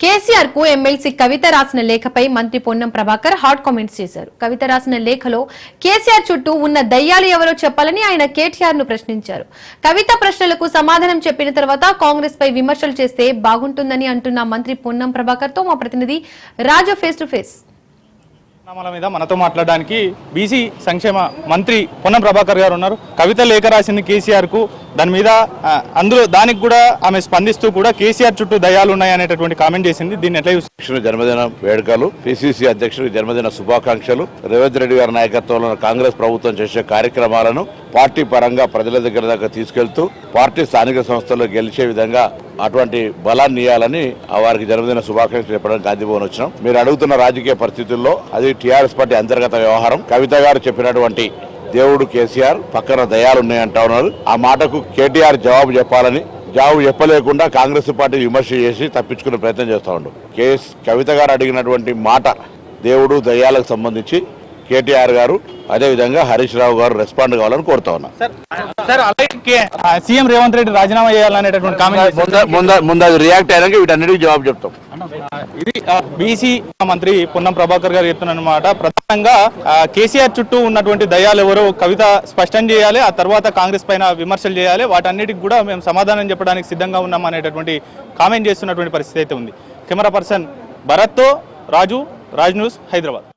కేసీఆర్ కు ఎమ్మెల్సీ కవిత రాసిన లేఖపై మంత్రి పొన్నం ప్రభాకర్ హాట్ కామెంట్స్ చేశారు. కవిత రాసిన లేఖలో కేసీఆర్ చుట్టూ ఉన్న దయ్యాలు ఎవరో చెప్పాలని ఆయన కేటీఆర్ ను ప్రశ్నించారు. కవిత ప్రశ్నలకు సమాధానం చెప్పిన తర్వాత కాంగ్రెస్ పై విమర్శలు చేస్తే బాగుంటుందని అంటున్న మంత్రి పొన్నం ప్రభాకర్ తో మా ప్రతినిధి రాజు ఫేస్ టు ఫేస్. మీద మనతో మాట్లాడడానికి బీసీ సంక్షేమ మంత్రి పొన్నం ప్రభాకర్ గారు ఉన్నారు. కవిత లేఖ రాసింది కేసీఆర్ కు, దాని మీద దానికి కూడా ఆమె స్పందిస్తూ కూడా కేసీఆర్ చుట్టూ దయాలు ఉన్నాయి అనేటటువంటి కామెంట్ చేసింది. దీన్ని ఎట్లా చూస్తారు? జన్మదిన వేడుకలు, పిసిసి అధ్యక్షుడికి జన్మదిన శుభాకాంక్షలు, రేవంత్ రెడ్డి గారి నాయకత్వంలో కాంగ్రెస్ ప్రభుత్వం చేసే కార్యక్రమాలను పార్టీ పరంగా ప్రజల దగ్గర దాకా తీసుకెళ్తూ పార్టీ స్థానిక సంస్థల్లో గెలిచే విధంగా అటువంటి బలాన్ని ఇవ్వాలని వారికి జన్మదిన శుభాకాంక్షలు చెప్పడానికి గాంధీభవన్ వచ్చినాం. మీరు అడుగుతున్న రాజకీయ పరిస్థితుల్లో అది టీఆర్ఎస్ పార్టీ అంతర్గత వ్యవహారం. కవిత గారు చెప్పినటువంటి దేవుడు కేసీఆర్, పక్కన దయాలు ఉన్నాయంటా ఉన్నారు. ఆ మాటకు కేటీఆర్ జవాబు చెప్పాలని, జవాబు చెప్పలేకుండా కాంగ్రెస్ పార్టీ విమర్శ చేసి తప్పించుకునే ప్రయత్నం చేస్తూ ఉండు. కవిత గారు అడిగినటువంటి మాట దేవుడు దయాలకు సంబంధించి కేటీఆర్ గారు అదేవిధంగా హరీష్ రావు గారు రెస్పాండ్ కావాలని కోరుతా ఉన్నా. సీఎం రేవంత్ రెడ్డి రాజీనామా చేయాలనేటటువంటి కామెంట్ ముందు అది రియాక్ట్ అయినాక వీటన్నిటికీ జవాబు చెప్తాం. ఇది బీసీ మంత్రి పొన్నం ప్రభాకర్ గారు చెప్తున్నమాట. ప్రధానంగా కేసీఆర్ చుట్టూ ఉన్నటువంటి దయాలు ఎవరో కవిత స్పష్టం చేయాలి, ఆ తర్వాత కాంగ్రెస్ పైన విమర్శలు చేయాలి, వాటన్నిటికి కూడా మేము సమాధానం చెప్పడానికి సిద్ధంగా ఉన్నాం అనేటటువంటి కామెంట్ చేస్తున్నటువంటి పరిస్థితి అయితే ఉంది. కెమెరా పర్సన్ భరత్తో రాజు, రాజ్ న్యూస్, హైదరాబాద్.